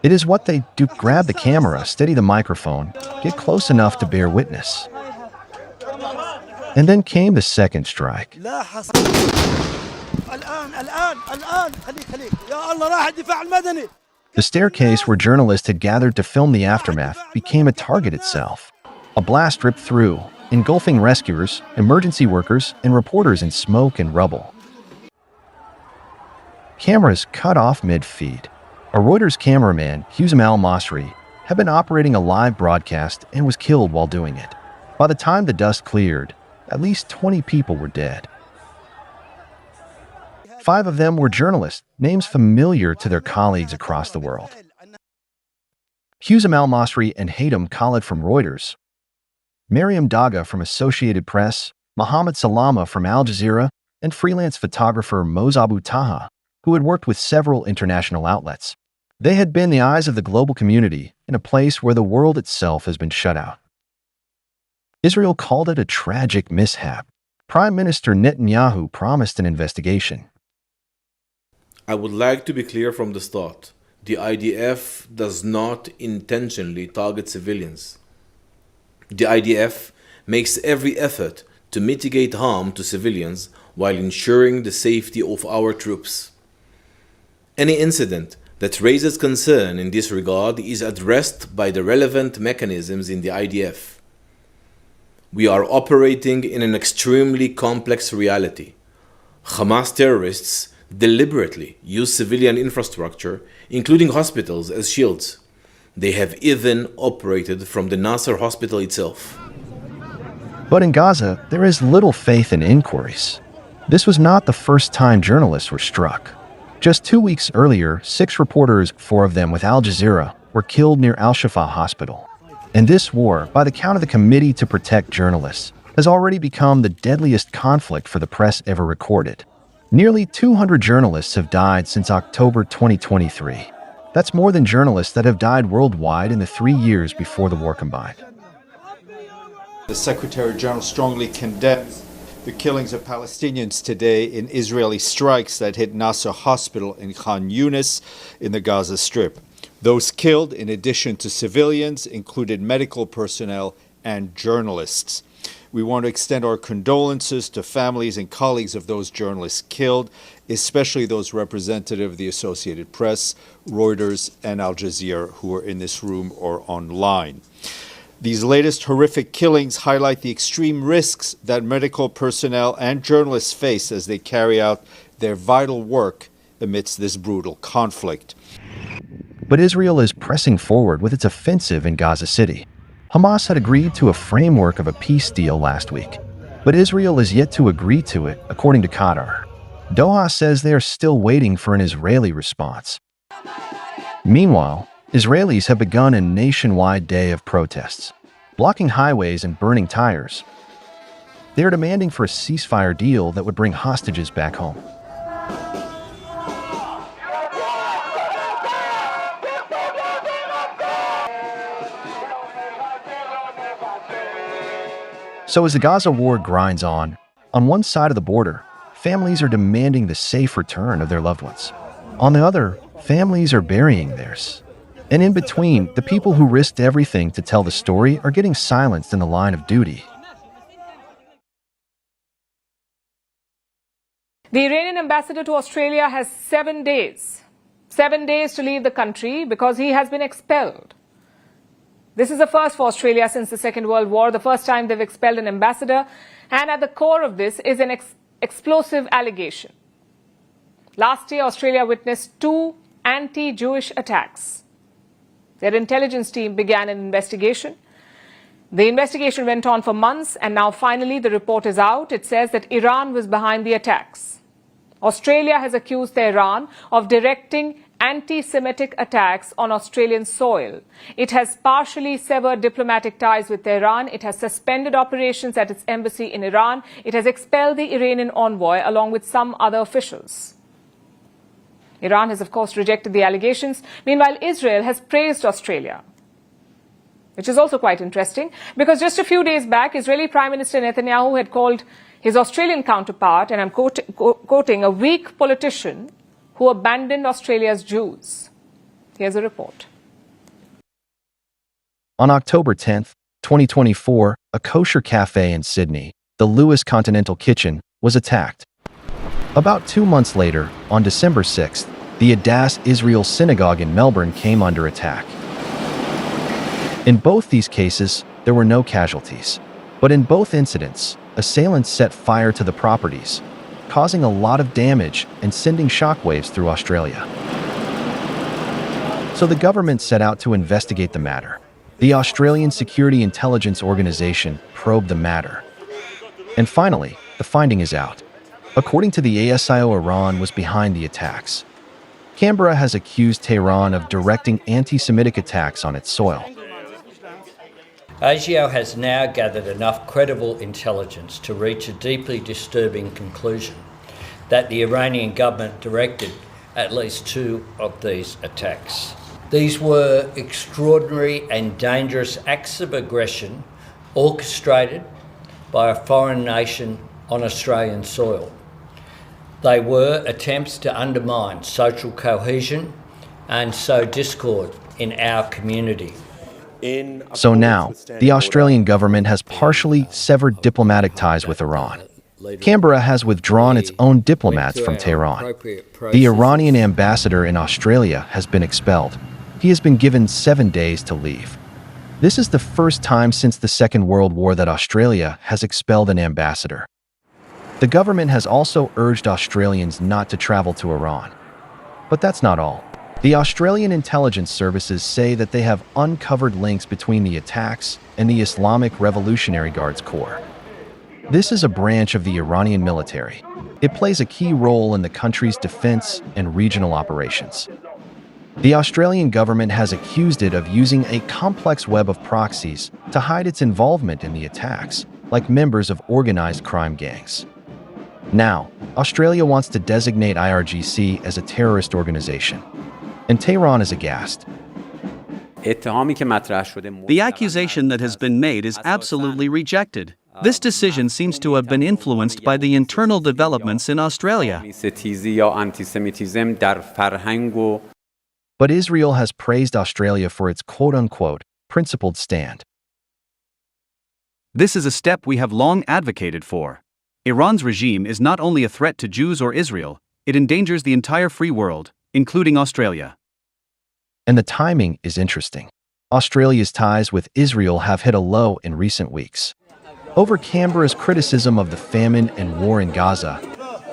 Speaker 9: It is what they do: grab the camera, steady the microphone, get close enough to bear witness. And then came the second strike. The staircase where journalists had gathered to film the aftermath became a target itself. A blast ripped through, engulfing rescuers, emergency workers, and reporters in smoke and rubble. Cameras cut off mid-feed. A Reuters cameraman, Husam al-Masri, had been operating a live broadcast and was killed while doing it. By the time the dust cleared, at least 20 people were dead. 5 of them were journalists, names familiar to their colleagues across the world. Husam al-Masri and Haytham Khalid from Reuters, Mariam Daga from Associated Press, Mohammed Salama from Al Jazeera, and freelance photographer Moz Abu Taha, who had worked with several international outlets. They had been the eyes of the global community in a place where the world itself has been shut out. Israel called it a tragic mishap. Prime Minister Netanyahu promised an investigation.
Speaker 10: I would like to be clear from the start. The IDF does not intentionally target civilians. The IDF makes every effort to mitigate harm to civilians while ensuring the safety of our troops. Any incident that raises concern in this regard is addressed by the relevant mechanisms in the IDF. We are operating in an extremely complex reality. Hamas terrorists deliberately use civilian infrastructure, including hospitals, as shields. They have even operated from the Nasser hospital itself.
Speaker 9: But in Gaza, there is little faith in inquiries. This was not the first time journalists were struck. Just 2 weeks earlier, 6 reporters, 4 of them with Al Jazeera, were killed near Al-Shifa Hospital. And this war, by the count of the Committee to Protect Journalists, has already become the deadliest conflict for the press ever recorded. Nearly 200 journalists have died since October 2023. That's more than journalists that have died worldwide in the 3 years before the war combined.
Speaker 11: The Secretary General strongly condemns the killings of Palestinians today in Israeli strikes that hit Nasser Hospital in Khan Yunis in the Gaza Strip. Those killed, in addition to civilians, included medical personnel and journalists. We want to extend our condolences to families and colleagues of those journalists killed, especially those representative of the Associated Press, Reuters, and Al Jazeera who are in this room or online. These latest horrific killings highlight the extreme risks that medical personnel and journalists face as they carry out their vital work amidst this brutal conflict.
Speaker 9: But Israel is pressing forward with its offensive in Gaza City. Hamas had agreed to a framework of a peace deal last week, but Israel is yet to agree to it, according to Qatar. Doha says they are still waiting for an Israeli response. Meanwhile, Israelis have begun a nationwide day of protests, blocking highways and burning tires. They are demanding for a ceasefire deal that would bring hostages back home. So as the Gaza war grinds on one side of the border, families are demanding the safe return of their loved ones. On the other, families are burying theirs. And in between, the people who risked everything to tell the story are getting silenced in the line of duty.
Speaker 1: The Iranian ambassador to Australia has 7 days. 7 days to leave the country because he has been expelled. This is a first for Australia since the Second World War, the first time they've expelled an ambassador. And at the core of this is an explosive allegation. Last year, Australia witnessed 2 anti-Jewish attacks. Their intelligence team began an investigation. The investigation went on for months, and now finally the report is out. It says that Iran was behind the attacks. Australia has accused Tehran of directing anti-Semitic attacks on Australian soil. It has partially severed diplomatic ties with Tehran. It has suspended operations at its embassy in Iran. It has expelled the Iranian envoy along with some other officials. Iran has, of course, rejected the allegations. Meanwhile, Israel has praised Australia, which is also quite interesting because just a few days back, Israeli Prime Minister Netanyahu had called his Australian counterpart, and I'm quoting, a weak politician who abandoned Australia's Jews. Here's a report.
Speaker 9: On October 10th, 2024, a kosher cafe in Sydney, the Lewis Continental Kitchen, was attacked. About 2 months later, on December 6th, the Adass Israel Synagogue in Melbourne came under attack. In both these cases, there were no casualties. But in both incidents, assailants set fire to the properties, causing a lot of damage and sending shockwaves through Australia. So the government set out to investigate the matter. The Australian Security Intelligence Organisation probed the matter. And finally, the finding is out. According to the ASIO, Iran was behind the attacks. Canberra has accused Tehran of directing anti-Semitic attacks on its soil.
Speaker 12: ASIO has now gathered enough credible intelligence to reach a deeply disturbing conclusion that the Iranian government directed at least 2 of these attacks. These were extraordinary and dangerous acts of aggression orchestrated by a foreign nation on Australian soil. They were attempts to undermine social cohesion and sow discord in our community.
Speaker 9: So now, the Australian government has partially severed diplomatic ties with Iran. Canberra has withdrawn its own diplomats from Tehran. The Iranian ambassador in Australia has been expelled. He has been given 7 days to leave. This is the first time since the Second World War that Australia has expelled an ambassador. The government has also urged Australians not to travel to Iran. But that's not all. The Australian intelligence services say that they have uncovered links between the attacks and the Islamic Revolutionary Guards Corps. This is a branch of the Iranian military. It plays a key role in the country's defense and regional operations. The Australian government has accused it of using a complex web of proxies to hide its involvement in the attacks, like members of organized crime gangs. Now, Australia wants to designate IRGC as a terrorist organization, and Tehran is aghast.
Speaker 13: The accusation that has been made is absolutely rejected. This decision seems to have been influenced by the internal developments in Australia.
Speaker 9: But Israel has praised Australia for its quote-unquote principled stand.
Speaker 13: This is a step we have long advocated for. Iran's regime is not only a threat to Jews or Israel, it endangers the entire free world, including Australia.
Speaker 9: And the timing is interesting. Australia's ties with Israel have hit a low in recent weeks. Over Canberra's criticism of the famine and war in Gaza,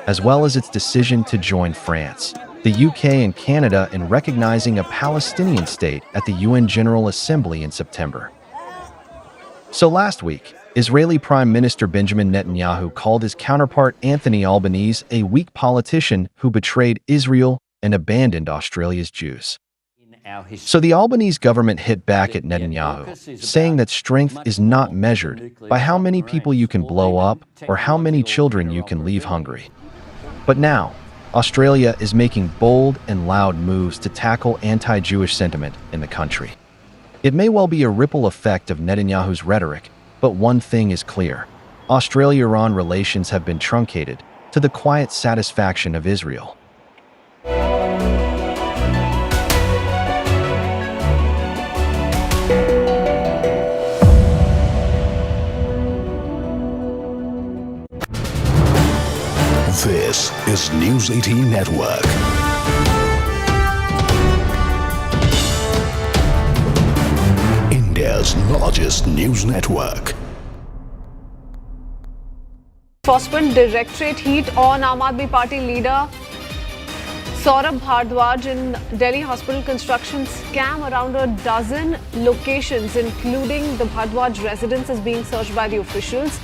Speaker 9: as well as its decision to join France, the UK and Canada in recognizing a Palestinian state at the UN General Assembly in September. So last week, Israeli Prime Minister Benjamin Netanyahu called his counterpart Anthony Albanese a weak politician who betrayed Israel and abandoned Australia's Jews. So the Albanese government hit back at Netanyahu, saying that strength is not measured by how many people you can blow up or how many children you can leave hungry. But now, Australia is making bold and loud moves to tackle anti-Jewish sentiment in the country. It may well be a ripple effect of Netanyahu's rhetoric, but one thing is clear. Australia-Iran relations have been truncated to the quiet satisfaction of Israel.
Speaker 5: This is News 18 Network. India's largest news network.
Speaker 6: Enforcement Directorate heat on Aam Aadmi Party leader Saurabh Bhardwaj in Delhi hospital construction scam. Around a dozen locations, including the Bhardwaj residence, is being searched by the officials.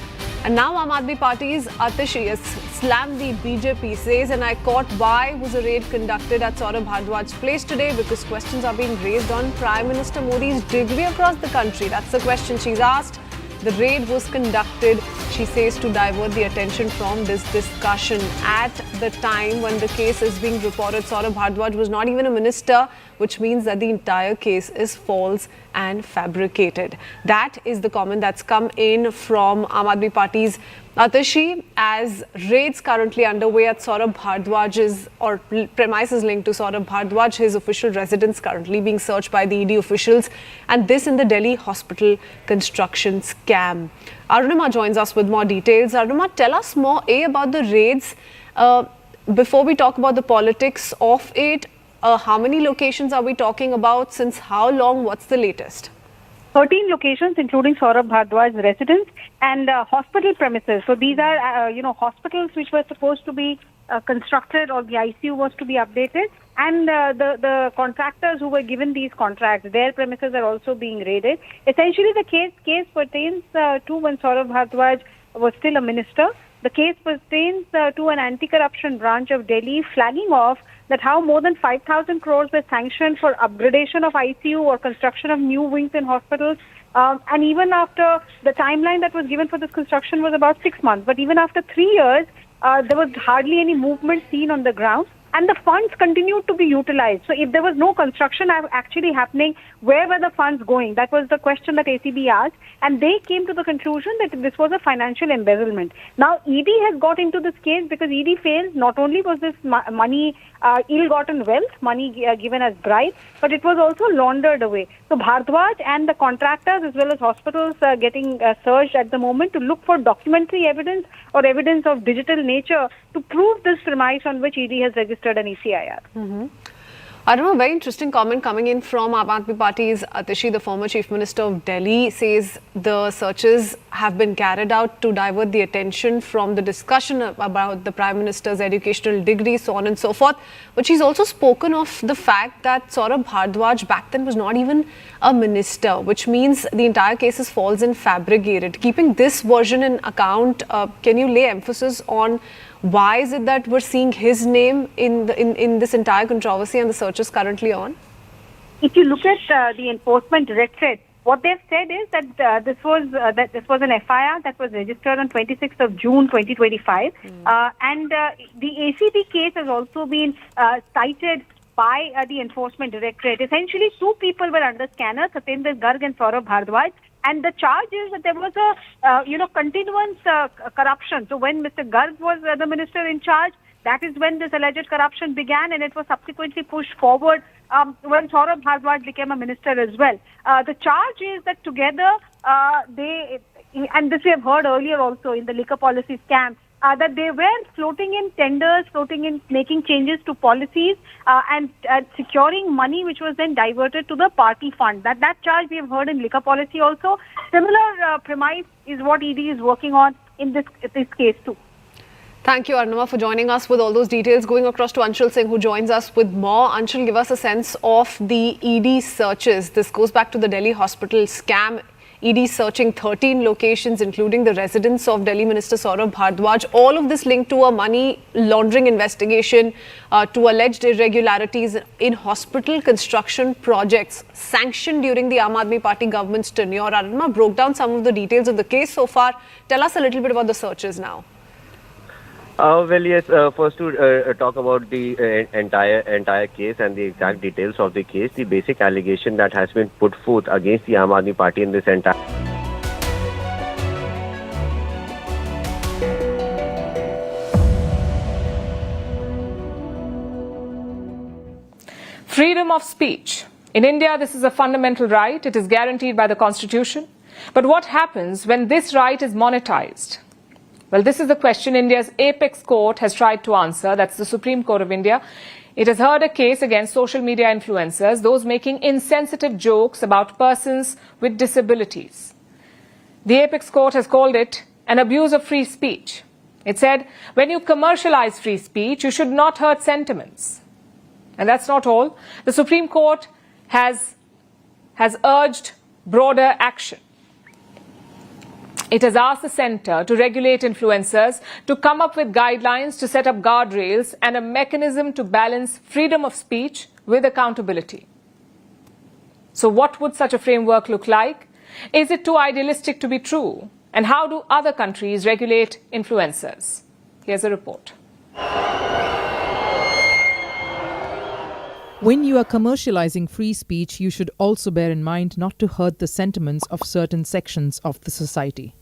Speaker 6: And now Aam Aadmi Party's Atishi has slammed the BJP, says, and I quote, why was a raid conducted at Saurabh Bhardwaj's place today? Because questions are being raised on Prime Minister Modi's degree across the country. That's the question she's asked. The raid was conducted, she says, to divert the attention from this discussion. At the time when the case is being reported, Saurabh Bhardwaj was not even a minister, which means that the entire case is false and fabricated. That is the comment that's come in from Aam Aadmi Party's Atishi, as raids currently underway at Saurabh Bhardwaj's or premises linked to Saurabh Bhardwaj, his official residence, currently being searched by the ED officials, and this in the Delhi hospital construction scam. Arunima joins us with more details. Arunima, tell us more about the raids before we talk about the politics of it. How many locations are we talking about? Since how long? What's the latest?
Speaker 7: 13 locations, including Saurabh Bhardwaj's residence and hospital premises. So these are, hospitals which were supposed to be constructed, or the ICU was to be updated. And the contractors who were given these contracts, their premises are also being raided. Essentially, the case pertains to when Saurabh Bhardwaj was still a minister. The case pertains to an anti-corruption branch of Delhi, flagging off that how more than 5,000 crores were sanctioned for upgradation of ICU or construction of new wings in hospitals. And even after the timeline that was given for this construction was about 6 months. But even after 3 years, there was hardly any movement seen on the ground. And the funds continued to be utilized. So if there was no construction actually happening, where were the funds going? That was the question that ACB asked. And they came to the conclusion that this was a financial embezzlement. Now, ED has got into this case because ED fails. Not only was this money ill-gotten wealth, money given as bribes, but it was also laundered away. So Bhardwaj and the contractors as well as hospitals are getting searched at the moment to look for documentary evidence or evidence of digital nature to prove this premise on which ED has registered an ECIR.
Speaker 6: I don't know, a very interesting comment coming in from Aam Aadmi Party's Atishi, the former Chief Minister of Delhi, says the searches have been carried out to divert the attention from the discussion about the Prime Minister's educational degree, so on and so forth. But she's also spoken of the fact that Saurabh Bhardwaj back then was not even a minister, which means the entire case is false and fabricated. Keeping this version in account, can you lay emphasis on why is it that we're seeing his name in this entire controversy and the searches currently on?
Speaker 7: If you look at the enforcement directorate, what they've said is that this was an FIR that was registered on 26th of June 2025, and the ACT case has also been cited by the enforcement directorate. Essentially, two people were under scanner, Satyendra Garg and Saurabh Bhardwaj. And the charge is that there was a continuance corruption. So when Mr. Garg was the minister in charge, that is when this alleged corruption began, and it was subsequently pushed forward when Saurabh Bhardwaj became a minister as well. The charge is that together and this we have heard earlier also in the liquor policy scam, that they were floating in tenders, making changes to policies and securing money which was then diverted to the party fund. That charge we have heard in liquor policy also. Similar premise is what ED is working on in this case too.
Speaker 6: Thank you, Arnava, for joining us with all those details. Going across to Anshul Singh, who joins us with more. Anshul, give us a sense of the ED searches. This goes back to the Delhi hospital scam. ED searching 13 locations, including the residence of Delhi Minister Saurabh Bhardwaj. All of this linked to a money laundering investigation, to alleged irregularities in hospital construction projects sanctioned during the Aam Aadmi Party government's tenure. Arnava broke down some of the details of the case so far. Tell us a little bit about the searches now.
Speaker 14: Well, yes, first to talk about the entire case and the exact details of the case, the basic allegation that has been put forth against the Aam Aadmi Party in this entire...
Speaker 1: Freedom of speech. In India, this is a fundamental right. It is guaranteed by the Constitution. But what happens when this right is monetized? Well, this is the question India's apex court has tried to answer. That's the Supreme Court of India. It has heard a case against social media influencers, those making insensitive jokes about persons with disabilities. The apex court has called it an abuse of free speech. It said, when you commercialize free speech, you should not hurt sentiments. And that's not all. The Supreme Court has urged broader action. It has asked the centre to regulate influencers, to come up with guidelines, to set up guardrails and a mechanism to balance freedom of speech with accountability. So what would such a framework look like? Is it too idealistic to be true? And how do other countries regulate influencers? Here's a report.
Speaker 15: When you are commercializing free speech, you should also bear in mind not to hurt the sentiments of certain sections of the society.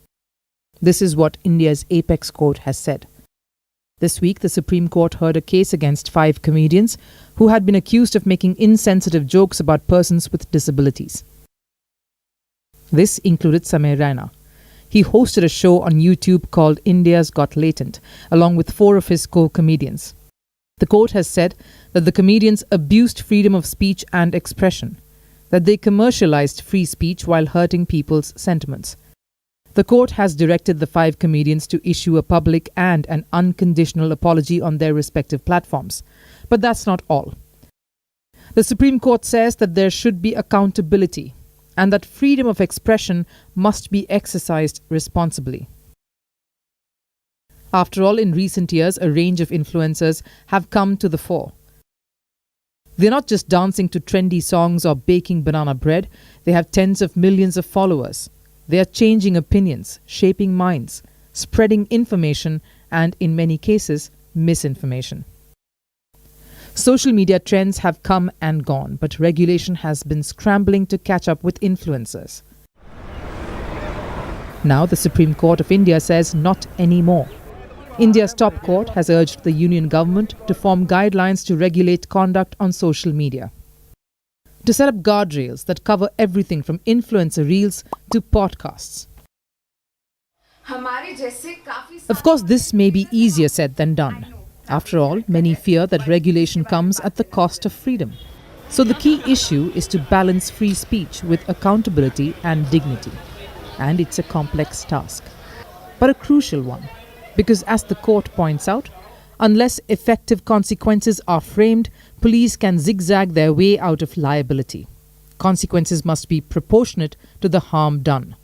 Speaker 15: This is what India's apex court has said. This week, the Supreme Court heard a case against 5 comedians who had been accused of making insensitive jokes about persons with disabilities. This included Samir Raina. He hosted a show on YouTube called India's Got Latent, along with 4 of his co-comedians. The court has said that the comedians abused freedom of speech and expression, that they commercialized free speech while hurting people's sentiments. The court has directed the 5 comedians to issue a public and an unconditional apology on their respective platforms. But that's not all. The Supreme Court says that there should be accountability and that freedom of expression must be exercised responsibly. After all, in recent years, a range of influencers have come to the fore. They're not just dancing to trendy songs or baking banana bread. They have tens of millions of followers. They are changing opinions, shaping minds, spreading information, and in many cases, misinformation. Social media trends have come and gone, but regulation has been scrambling to catch up with influencers. Now the Supreme Court of India says not anymore. India's top court has urged the union government to form guidelines to regulate conduct on social media, to set up guardrails that cover everything from influencer reels to podcasts. Of course, this may be easier said than done. After all, many fear that regulation comes at the cost of freedom. So the key issue is to balance free speech with accountability and dignity. And it's a complex task, but a crucial one, because as the court points out, unless effective consequences are framed, police can zigzag their way out of liability. Consequences must be proportionate to the harm done.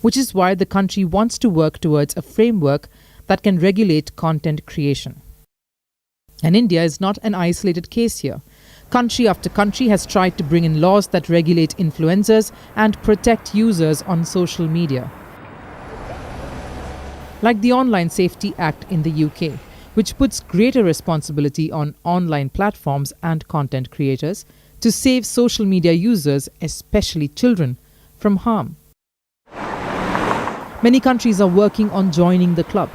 Speaker 15: Which is why the country wants to work towards a framework that can regulate content creation. And India is not an isolated case here. Country after country has tried to bring in laws that regulate influencers and protect users on social media. Like the Online Safety Act in the UK, which puts greater responsibility on online platforms and content creators to save social media users, especially children, from harm. Many countries are working on joining the club,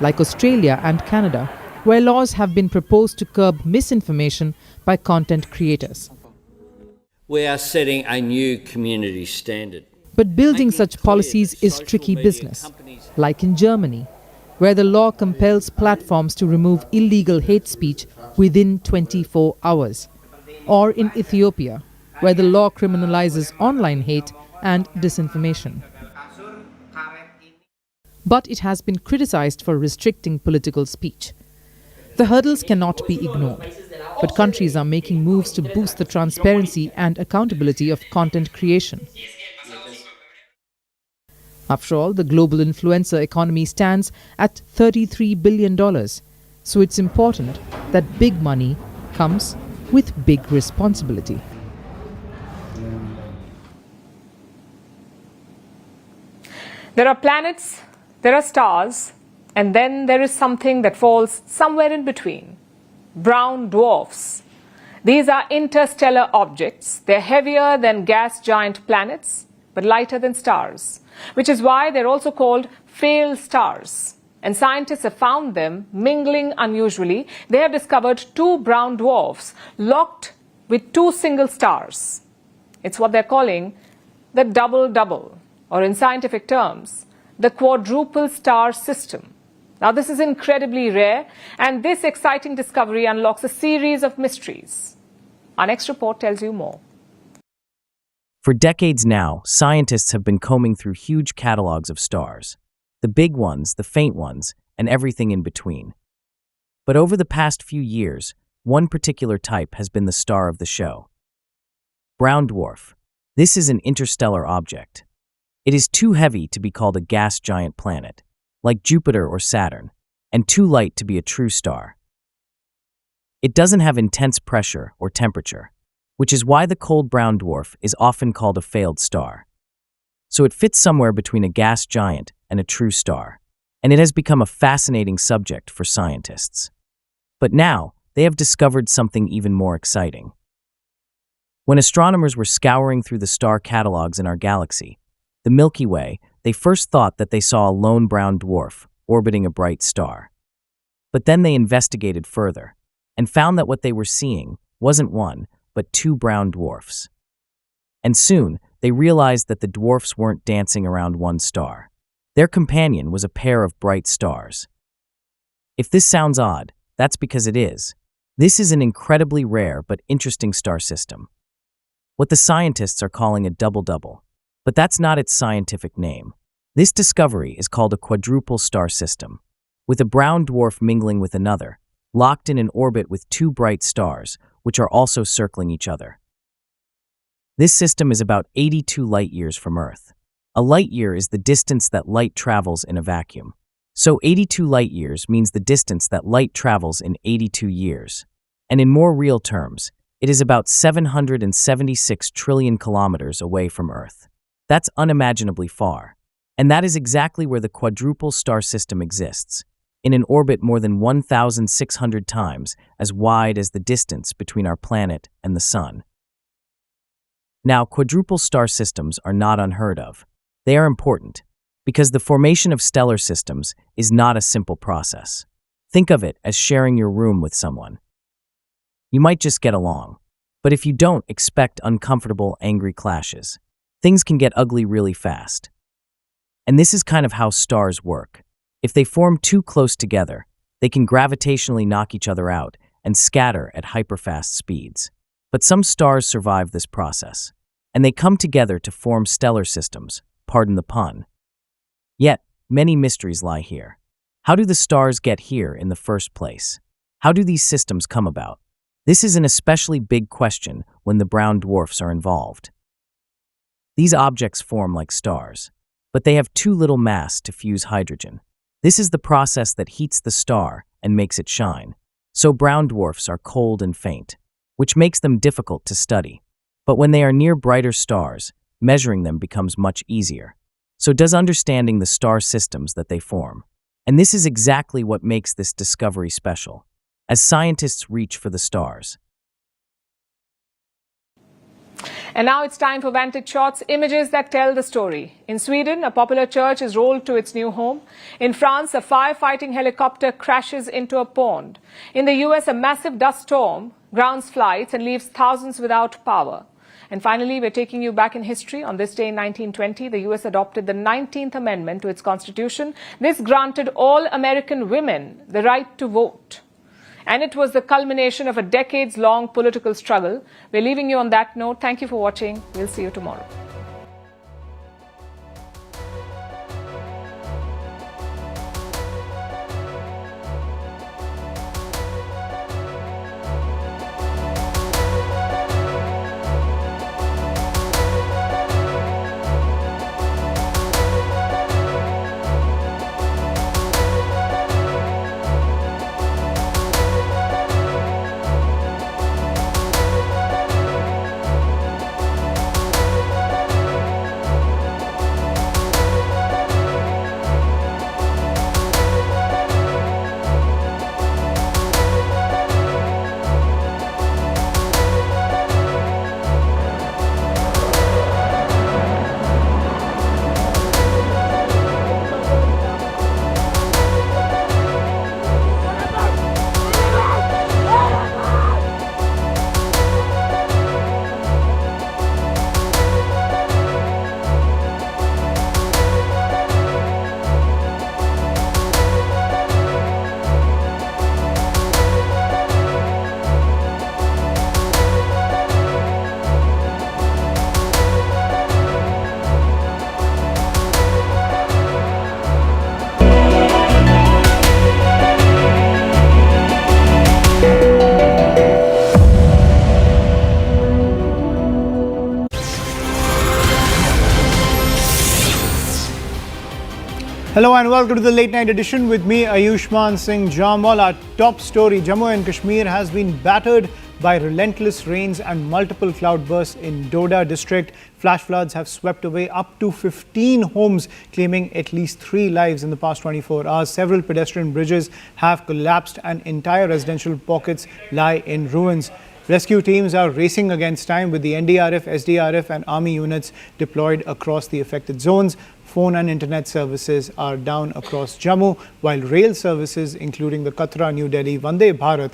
Speaker 15: like Australia and Canada, where laws have been proposed to curb misinformation by content creators.
Speaker 12: We are setting a new community standard.
Speaker 15: But building such policies is tricky business, like in Germany, where the law compels platforms to remove illegal hate speech within 24 hours, or in Ethiopia, where the law criminalizes online hate and disinformation. But it has been criticized for restricting political speech. The hurdles cannot be ignored, but countries are making moves to boost the transparency and accountability of content creation. After all, the global influencer economy stands at $33 billion, so it's important that big money comes with big responsibility.
Speaker 1: There are planets, there are stars, and then there is something that falls somewhere in between. Brown dwarfs. These are interstellar objects. They're heavier than gas giant planets, but lighter than stars, which is why they're also called failed stars. And scientists have found them mingling unusually. They have discovered 2 brown dwarfs locked with 2 single stars. It's what they're calling the double-double, or in scientific terms, the quadruple star system. Now, this is incredibly rare, and this exciting discovery unlocks a series of mysteries. Our next report tells you more.
Speaker 16: For decades now, scientists have been combing through huge catalogs of stars. The big ones, the faint ones, and everything in between. But over the past few years, one particular type has been the star of the show. Brown dwarf. This is an interstellar object. It is too heavy to be called a gas giant planet, like Jupiter or Saturn, and too light to be a true star. It doesn't have intense pressure or temperature, which is why the cold brown dwarf is often called a failed star. So it fits somewhere between a gas giant and a true star, and it has become a fascinating subject for scientists. But now, they have discovered something even more exciting. When astronomers were scouring through the star catalogs in our galaxy, the Milky Way, they first thought that they saw a lone brown dwarf orbiting a bright star. But then they investigated further and found that what they were seeing wasn't one, but 2 brown dwarfs. And soon, they realized that the dwarfs weren't dancing around one star. Their companion was a pair of bright stars. If this sounds odd, that's because it is. This is an incredibly rare but interesting star system. What the scientists are calling a double-double. But that's not its scientific name. This discovery is called a quadruple star system, with a brown dwarf mingling with another, locked in an orbit with 2 bright stars, which are also circling each other. This system is about 82 light-years from Earth. A light-year is the distance that light travels in a vacuum. So 82 light-years means the distance that light travels in 82 years. And in more real terms, it is about 776 trillion kilometers away from Earth. That's unimaginably far. And that is exactly where the quadruple star system exists, in an orbit more than 1,600 times as wide as the distance between our planet and the Sun. Now, quadruple star systems are not unheard of. They are important, because the formation of stellar systems is not a simple process. Think of it as sharing your room with someone. You might just get along, but if you don't, expect uncomfortable, angry clashes. Things can get ugly really fast. And this is kind of how stars work. If they form too close together, they can gravitationally knock each other out and scatter at hyperfast speeds. But some stars survive this process, and they come together to form stellar systems, pardon the pun. Yet, many mysteries lie here. How do the stars get here in the first place? How do these systems come about? This is an especially big question when the brown dwarfs are involved. These objects form like stars, but they have too little mass to fuse hydrogen. This is the process that heats the star and makes it shine. So brown dwarfs are cold and faint, which makes them difficult to study. But when they are near brighter stars, measuring them becomes much easier. So does understanding the star systems that they form. And this is exactly what makes this discovery special, as scientists reach for the stars.
Speaker 1: And now it's time for Vantage Shots, images that tell the story. In Sweden, a popular church is rolled to its new home. In France, a firefighting helicopter crashes into a pond. In the US, a massive dust storm grounds flights and leaves thousands without power. And finally, we're taking you back in history. On this day in 1920, the US adopted the 19th Amendment to its constitution. This granted all American women the right to vote. And it was the culmination of a decades-long political struggle. We're leaving you on that note. Thank you for watching. We'll see you tomorrow.
Speaker 17: Hello and welcome to the late night edition with me, Ayushman Singh Jamwal. Our top story, Jammu and Kashmir has been battered by relentless rains and multiple cloudbursts in Doda district. Flash floods have swept away up to 15 homes, claiming at least 3 lives in the past 24 hours. Several pedestrian bridges have collapsed and entire residential pockets lie in ruins. Rescue teams are racing against time with the NDRF, SDRF and army units deployed across the affected zones. Phone and internet services are down across Jammu, while rail services, including the Katra New Delhi Vande Bharat,